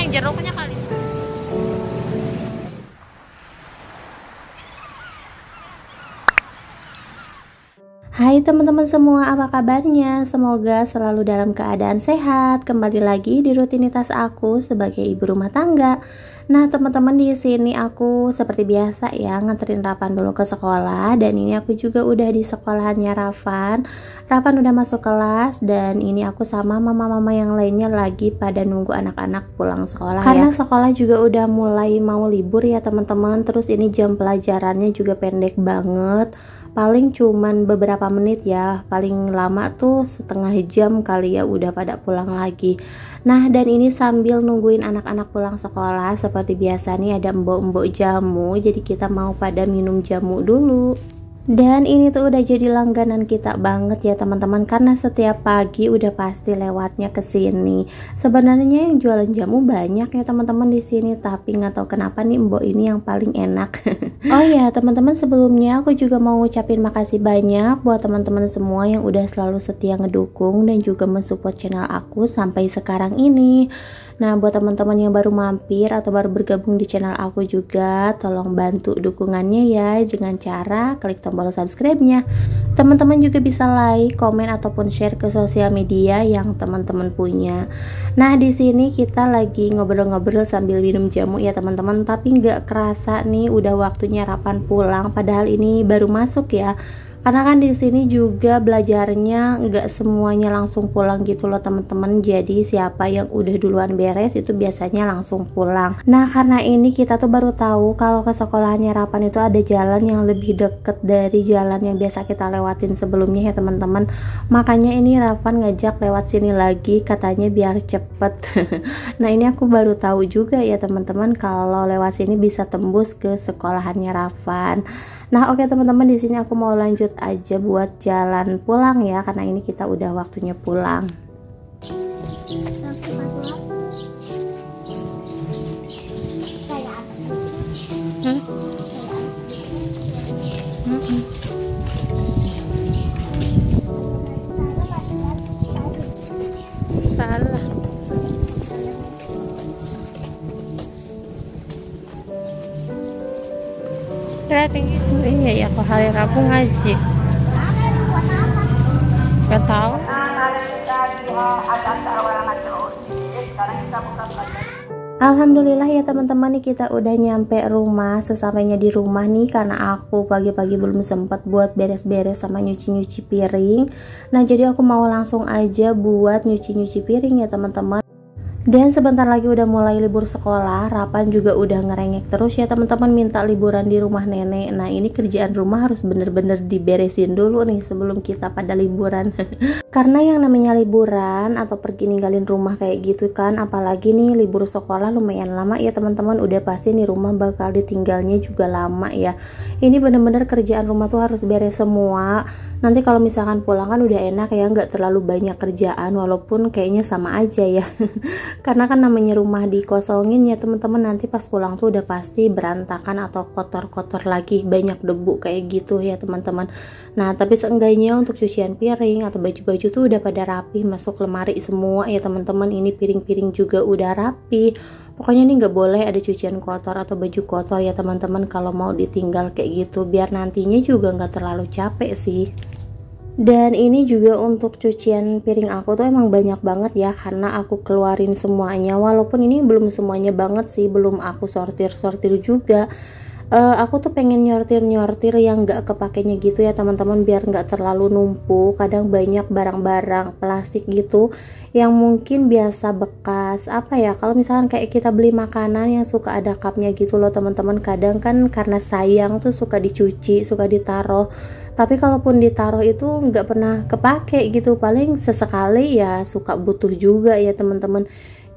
yang jeruknya kali. Hai teman-teman semua, apa kabarnya? Semoga selalu dalam keadaan sehat. Kembali lagi di rutinitas aku sebagai ibu rumah tangga. Nah, teman-teman, di sini aku seperti biasa ya nganterin Rapan dulu ke sekolah, dan ini aku juga udah di sekolahannya Rapan. Rapan udah masuk kelas, dan ini aku sama mama-mama yang lainnya lagi pada nunggu anak-anak pulang sekolah. Karena sekolah juga udah mulai mau libur ya teman-teman. Terus ini jam pelajarannya juga pendek banget. Paling cuman beberapa menit ya, paling lama tuh setengah jam kali ya udah pada pulang lagi. Nah, dan ini sambil nungguin anak-anak pulang sekolah, seperti biasa nih ada mbok-mbok jamu, jadi kita mau pada minum jamu dulu. Dan ini tuh udah jadi langganan kita banget ya teman-teman, karena setiap pagi udah pasti lewatnya ke sini. Sebenarnya yang jualan jamu banyak ya teman-teman di sini, tapi nggak tahu kenapa nih mbok ini yang paling enak. Oh ya teman-teman, sebelumnya aku juga mau ucapin makasih banyak buat teman-teman semua yang udah selalu setia ngedukung dan juga mensupport channel aku sampai sekarang ini. Nah, buat teman-teman yang baru mampir atau baru bergabung di channel aku juga, tolong bantu dukungannya ya dengan cara klik tombol subscribe-nya. Teman-teman juga bisa like, komen ataupun share ke sosial media yang teman-teman punya. Nah, di sini kita lagi ngobrol-ngobrol sambil minum jamu ya teman-teman, tapi nggak kerasa nih udah waktunya Rapan pulang, padahal ini baru masuk ya. Karena kan di sini juga belajarnya nggak semuanya langsung pulang gitu loh teman-teman. Jadi siapa yang udah duluan beres itu biasanya langsung pulang. Nah, karena ini kita tuh baru tahu kalau ke sekolahannya Rapan itu ada jalan yang lebih deket dari jalan yang biasa kita lewatin sebelumnya ya teman-teman. Makanya ini Rapan ngajak lewat sini lagi, katanya biar cepet. Nah, ini aku baru tahu juga ya teman-teman kalau lewat sini bisa tembus ke sekolahannya Rapan. Nah, oke teman-teman, di sini aku mau lanjut aja buat jalan pulang ya, karena ini kita udah waktunya pulang. Salah. Iya ya, kok hari Rabu ngaji. Gak tahu. Alhamdulillah ya teman-teman, nih kita udah nyampe rumah. Sesampainya di rumah nih, karena aku pagi-pagi belum sempat buat beres-beres sama nyuci-nyuci piring. Nah, jadi aku mau langsung aja buat nyuci-nyuci piring ya teman-teman. Dan sebentar lagi udah mulai libur sekolah. Rapan juga udah ngerengek terus ya teman-teman, minta liburan di rumah nenek. Nah, ini kerjaan rumah harus bener-bener diberesin dulu nih sebelum kita pada liburan. Karena yang namanya liburan atau pergi ninggalin rumah kayak gitu kan, apalagi nih libur sekolah lumayan lama ya teman-teman, udah pasti nih rumah bakal ditinggalnya juga lama ya. Ini bener-bener kerjaan rumah tuh harus beres semua. Nanti kalau misalkan pulang kan udah enak ya, nggak terlalu banyak kerjaan, walaupun kayaknya sama aja ya. Karena kan namanya rumah dikosongin ya teman-teman, nanti pas pulang tuh udah pasti berantakan atau kotor-kotor lagi, banyak debu kayak gitu ya teman-teman. Nah, tapi seenggaknya untuk cucian piring atau baju-baju tuh udah pada rapi, masuk lemari semua ya teman-teman. Ini piring-piring juga udah rapi. Pokoknya ini nggak boleh ada cucian kotor atau baju kotor ya teman-teman kalau mau ditinggal kayak gitu, biar nantinya juga nggak terlalu capek sih. Dan ini juga untuk cucian piring aku tuh emang banyak banget ya, karena aku keluarin semuanya, walaupun ini belum semuanya banget sih, belum aku sortir-sortir juga. Aku tuh pengen nyortir-nyortir yang nggak kepakainya gitu ya teman-teman, biar nggak terlalu numpuk. Kadang banyak barang-barang plastik gitu yang mungkin biasa bekas apa ya, kalau misalkan kayak kita beli makanan yang suka ada cupnya gitu loh teman-teman, kadang kan karena sayang tuh suka dicuci, suka ditaruh. Tapi kalaupun ditaruh itu nggak pernah kepake gitu, paling sesekali ya suka butuh juga ya teman-teman.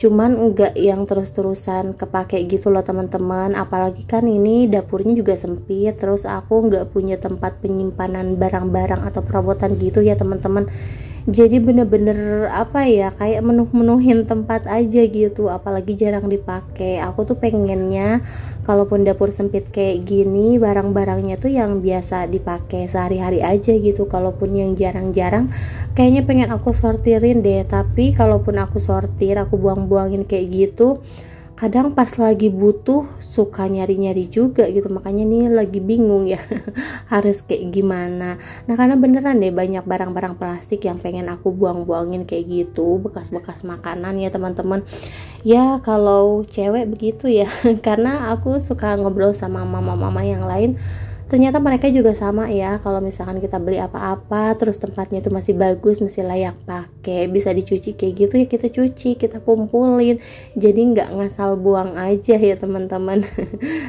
Cuman enggak yang terus-terusan kepake gitu loh teman-teman. Apalagi kan ini dapurnya juga sempit, terus aku nggak punya tempat penyimpanan barang-barang atau perabotan gitu ya teman-teman. Jadi bener-bener apa ya, kayak menuhin tempat aja gitu, apalagi jarang dipakai. Aku tuh pengennya kalaupun dapur sempit kayak gini, barang-barangnya tuh yang biasa dipakai sehari-hari aja gitu. Kalaupun yang jarang-jarang, kayaknya pengen aku sortirin deh. Tapi kalaupun aku sortir, aku buang-buangin kayak gitu, kadang pas lagi butuh suka nyari-nyari juga gitu, makanya nih lagi bingung ya harus kayak gimana. Nah karena beneran deh banyak barang-barang plastik yang pengen aku buang-buangin kayak gitu, bekas-bekas makanan ya teman-teman. Ya kalau cewek begitu ya karena aku suka ngobrol sama mama-mama yang lain, ternyata mereka juga sama ya. Kalau misalkan kita beli apa-apa terus tempatnya itu masih bagus, masih layak pakai, bisa dicuci kayak gitu ya, kita cuci, kita kumpulin, jadi nggak ngasal buang aja ya teman-teman.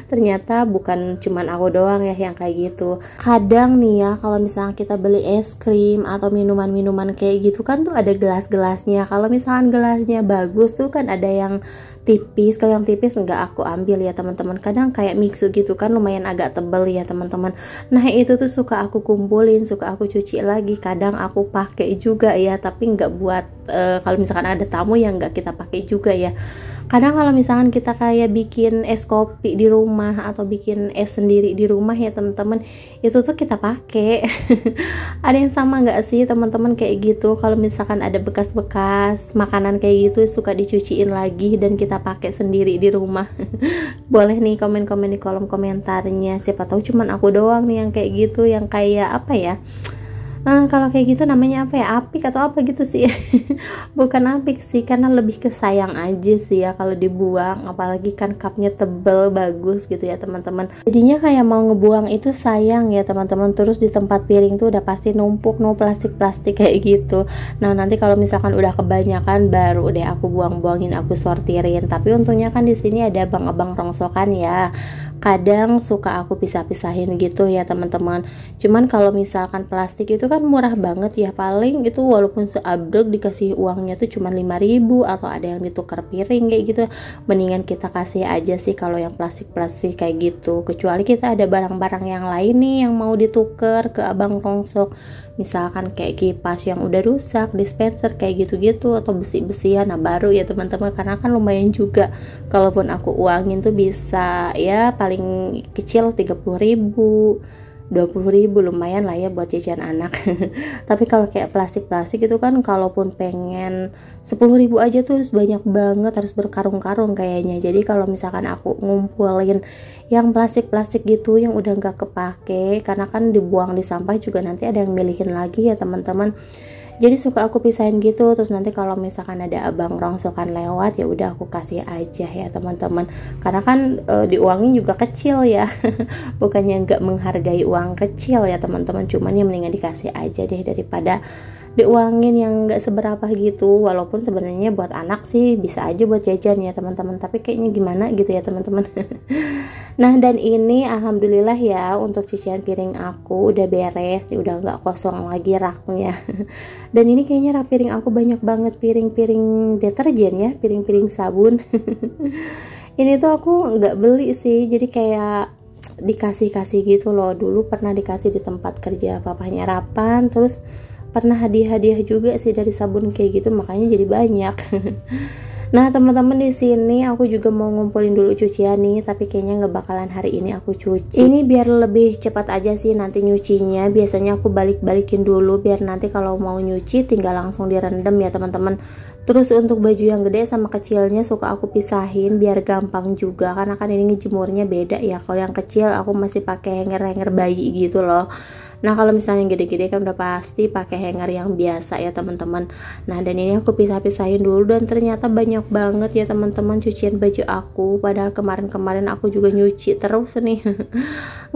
Ternyata bukan cuman aku doang ya yang kayak gitu. Kadang nih ya kalau misalkan kita beli es krim atau minuman-minuman kayak gitu kan tuh ada gelas-gelasnya. Kalau misalkan gelasnya bagus tuh kan ada yang tipis, kalau yang tipis nggak aku ambil ya teman-teman. Kadang kayak mixu gitu kan lumayan agak tebel ya teman-teman. Nah itu tuh suka aku kumpulin, suka aku cuci lagi, kadang aku pakai juga ya, tapi nggak buat kalau misalkan ada tamu yang nggak kita pakai juga ya. Kadang kalau misalkan kita kayak bikin es kopi di rumah atau bikin es sendiri di rumah ya teman-teman, itu tuh kita pakai. Ada yang sama nggak sih teman-teman kayak gitu? Kalau misalkan ada bekas-bekas makanan kayak gitu suka dicuciin lagi dan kita pakai sendiri di rumah. Boleh nih komen-komen di kolom komentarnya, siapa tahu cuman aku doang nih yang kayak gitu, yang kayak apa ya, kalau kayak gitu namanya apa ya, apik atau apa gitu sih. Bukan apik sih, karena lebih ke sayang aja sih ya kalau dibuang, apalagi kan cupnya tebel bagus gitu ya teman-teman. Jadinya kayak mau ngebuang itu sayang ya teman-teman. Terus di tempat piring tuh udah pasti numpuk plastik-plastik kayak gitu. Nah nanti kalau misalkan udah kebanyakan baru deh aku buang-buangin, aku sortirin. Tapi untungnya kan di sini ada abang-abang rongsokan ya, kadang suka aku pisah-pisahin gitu ya teman-teman. Cuman kalau misalkan plastik itu kan murah banget ya, paling itu walaupun seabrek dikasih uangnya tuh cuma 5.000 atau ada yang ditukar piring kayak gitu. Mendingan kita kasih aja sih kalau yang plastik-plastik kayak gitu, kecuali kita ada barang-barang yang lain nih yang mau ditukar ke abang rongsok, misalkan kayak kipas yang udah rusak, dispenser kayak gitu-gitu, atau besi-besian, nah baru ya teman-teman. Karena kan lumayan juga, kalaupun aku uangin tuh bisa ya paling kecil 30.000, 20.000, lumayan lah ya buat jajan anak. Tapi kalau kayak plastik-plastik itu kan kalaupun pengen 10.000 aja tuh harus banyak banget, harus berkarung-karung kayaknya. Jadi kalau misalkan aku ngumpulin yang plastik-plastik gitu yang udah nggak kepake, karena kan dibuang di sampah juga nanti ada yang milihin lagi ya teman-teman. Jadi suka aku pisahin gitu, terus nanti kalau misalkan ada abang rongsokan lewat ya udah aku kasih aja ya teman-teman. Karena kan diuangin juga kecil ya. Bukannya nggak menghargai uang kecil ya teman-teman, cuman ya mendingan dikasih aja deh daripada diuangin yang nggak seberapa gitu. Walaupun sebenarnya buat anak sih bisa aja buat jajan ya teman-teman, tapi kayaknya gimana gitu ya teman-teman. Nah dan ini alhamdulillah ya untuk cucian piring aku udah beres, udah nggak kosong lagi raknya. Dan ini kayaknya rak piring aku banyak banget, piring-piring deterjen ya, piring-piring sabun. Ini tuh aku nggak beli sih, jadi kayak dikasih-kasih gitu loh. Dulu pernah dikasih di tempat kerja papahnya Rapan, terus pernah hadiah-hadiah juga sih dari sabun kayak gitu, makanya jadi banyak. Nah teman-teman, di sini aku juga mau ngumpulin dulu cucian nih, tapi kayaknya nggak bakalan hari ini aku cuci. Ini biar lebih cepat aja sih nanti nyucinya. Biasanya aku balik-balikin dulu biar nanti kalau mau nyuci tinggal langsung direndam ya teman-teman. Terus untuk baju yang gede sama kecilnya suka aku pisahin biar gampang juga, karena kan ini jemurnya beda ya. Kalau yang kecil aku masih pakai hanger-hanger bayi gitu loh. Nah kalau misalnya yang gede-gede kan udah pasti pakai hanger yang biasa ya teman-teman. Nah dan ini aku pisah-pisahin dulu, dan ternyata banyak banget ya teman-teman cucian baju aku. Padahal kemarin-kemarin aku juga nyuci terus nih.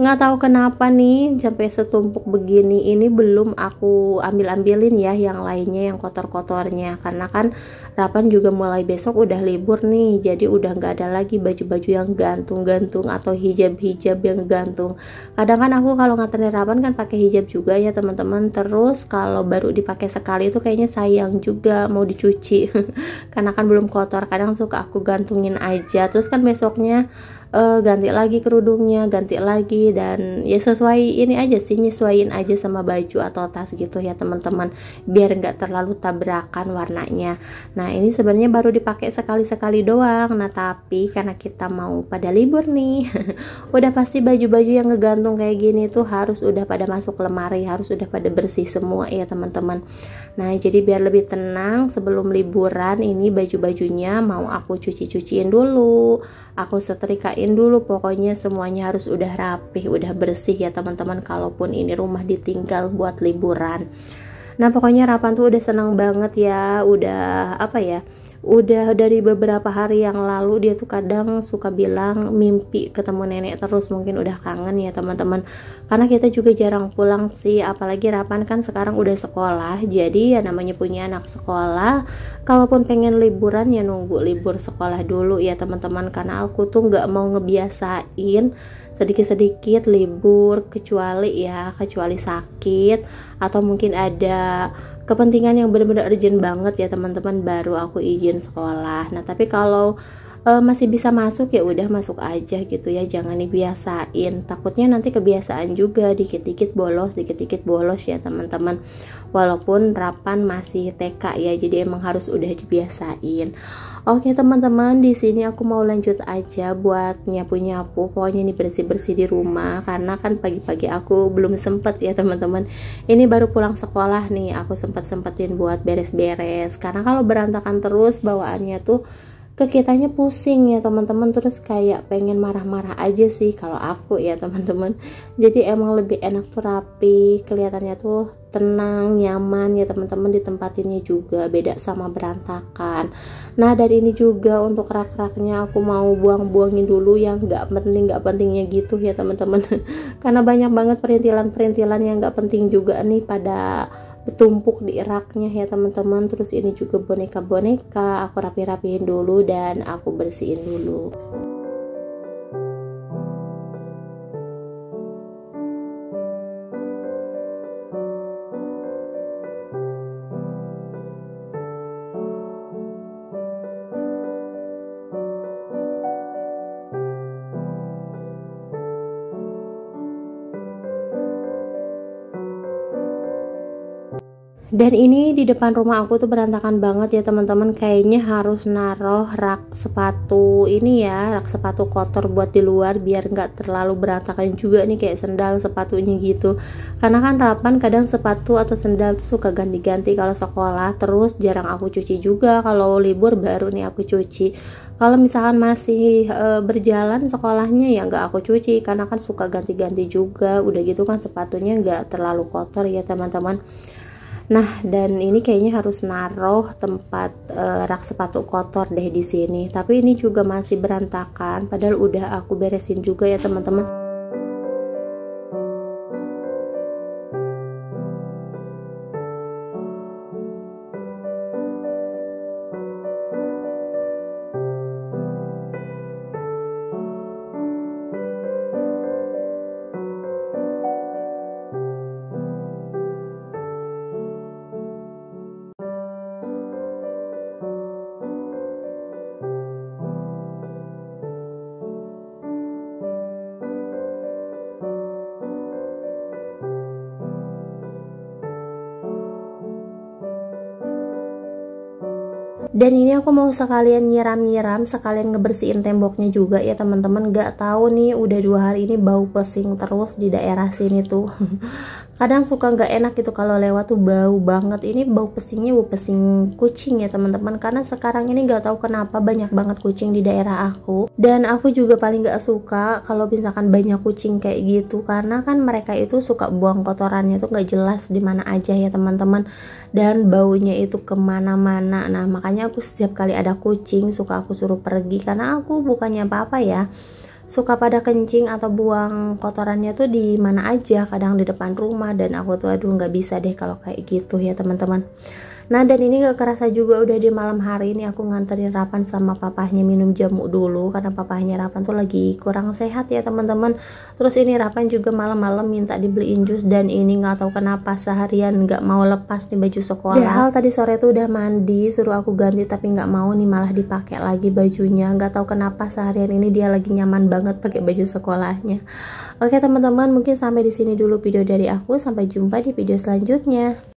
Nggak tahu kenapa nih sampai setumpuk begini. Ini belum aku ambil-ambilin ya yang lainnya, yang kotor-kotornya. Karena kan Rapan juga mulai besok udah libur nih, jadi udah nggak ada lagi baju-baju yang gantung-gantung atau hijab-hijab yang gantung. Kadang kan aku kalau nganterin Rapan kan pakai hijab juga ya teman-teman. Terus kalau baru dipakai sekali itu kayaknya sayang juga mau dicuci. Karena kan belum kotor, kadang suka aku gantungin aja. Terus kan besoknya ganti lagi kerudungnya, ganti lagi, dan ya sesuai ini aja sih, nyesuaiin aja sama baju atau tas gitu ya teman-teman, biar nggak terlalu tabrakan warnanya. Nah ini sebenarnya baru dipakai sekali-sekali doang. Nah tapi karena kita mau pada libur nih udah pasti baju-baju yang ngegantung kayak gini tuh harus udah pada masuk lemari, harus udah pada bersih semua ya teman-teman. Nah jadi biar lebih tenang sebelum liburan, ini baju-bajunya mau aku cuci-cuciin dulu, aku setrikain dulu, pokoknya semuanya harus udah rapih, udah bersih ya teman-teman, kalaupun ini rumah ditinggal buat liburan. Nah pokoknya Rapan tuh udah seneng banget ya, udah apa ya, udah dari beberapa hari yang lalu dia tuh kadang suka bilang mimpi ketemu nenek terus, mungkin udah kangen ya teman-teman, karena kita juga jarang pulang sih, apalagi Rapan kan sekarang udah sekolah, jadi ya namanya punya anak sekolah, kalaupun pengen liburan ya nunggu libur sekolah dulu ya teman-teman, karena aku tuh nggak mau ngebiasain sedikit-sedikit libur, kecuali sakit atau mungkin ada kepentingan yang benar-benar urgent banget ya teman-teman, baru aku izin sekolah. Nah tapi kalau masih bisa masuk ya udah masuk aja gitu ya, jangan dibiasain, takutnya nanti kebiasaan juga, dikit-dikit bolos ya teman-teman. Walaupun Rapan masih TK ya, jadi emang harus udah dibiasain. Oke teman-teman, di sini aku mau lanjut aja buat nyapu-nyapu, pokoknya ini bersih-bersih di rumah, karena kan pagi-pagi aku belum sempet ya teman-teman, ini baru pulang sekolah nih, aku sempetin buat beres-beres, karena kalau berantakan terus bawaannya tuh ke kitanya pusing ya teman-teman, terus kayak pengen marah-marah aja sih kalau aku ya teman-teman. Jadi emang lebih enak tuh rapi, kelihatannya tuh tenang, nyaman ya teman-teman, ditempatinnya juga beda sama berantakan. Nah dari ini juga untuk rak-raknya aku mau buang-buangin dulu yang nggak pentingnya gitu ya teman-teman karena banyak banget perintilan-perintilan yang nggak penting juga nih pada bertumpuk di raknya ya teman-teman. Terus ini juga boneka-boneka aku rapi-rapiin dulu dan aku bersihin dulu. Dan ini di depan rumah aku tuh berantakan banget ya teman-teman, kayaknya harus naruh rak sepatu ini ya, rak sepatu kotor buat di luar biar nggak terlalu berantakan juga nih kayak sendal sepatunya gitu. Karena kan Rapan kadang sepatu atau sendal tuh suka ganti-ganti kalau sekolah, terus jarang aku cuci juga, kalau libur baru nih aku cuci. Kalau misalkan masih berjalan sekolahnya ya nggak aku cuci, karena kan suka ganti-ganti juga, udah gitu kan sepatunya nggak terlalu kotor ya teman-teman. Nah, dan ini kayaknya harus naruh tempat rak sepatu kotor deh di sini. Tapi ini juga masih berantakan, padahal udah aku beresin juga ya teman-teman. Dan ini aku mau sekalian nyiram-nyiram, sekalian ngebersihin temboknya juga ya teman-teman. Gak tahu nih udah 2 hari ini bau pesing terus di daerah sini tuh. Kadang suka nggak enak gitu kalau lewat tuh bau banget. Ini bau pesingnya bau pesing kucing ya teman-teman, karena sekarang ini nggak tahu kenapa banyak banget kucing di daerah aku. Dan aku juga paling nggak suka kalau misalkan banyak kucing kayak gitu, karena kan mereka itu suka buang kotorannya tuh nggak jelas di mana aja ya teman-teman, dan baunya itu kemana-mana. Nah makanya aku setiap kali ada kucing suka aku suruh pergi, karena aku bukannya apa-apa ya, suka pada kencing atau buang kotorannya tuh di mana aja, kadang di depan rumah, dan aku tuh aduh nggak bisa deh kalau kayak gitu ya teman-teman. Nah, dan ini gak kerasa juga udah di malam hari. Ini aku nganterin Rapan sama papahnya minum jamu dulu karena papahnya Rapan tuh lagi kurang sehat ya teman-teman. Terus ini Rapan juga malam-malam minta dibeliin jus, dan ini nggak tahu kenapa seharian nggak mau lepas nih baju sekolah. Padahal tadi sore tuh udah mandi, suruh aku ganti tapi nggak mau nih, malah dipakai lagi bajunya. Nggak tahu kenapa seharian ini dia lagi nyaman banget pakai baju sekolahnya. Oke teman-teman, mungkin sampai di sini dulu video dari aku. Sampai jumpa di video selanjutnya.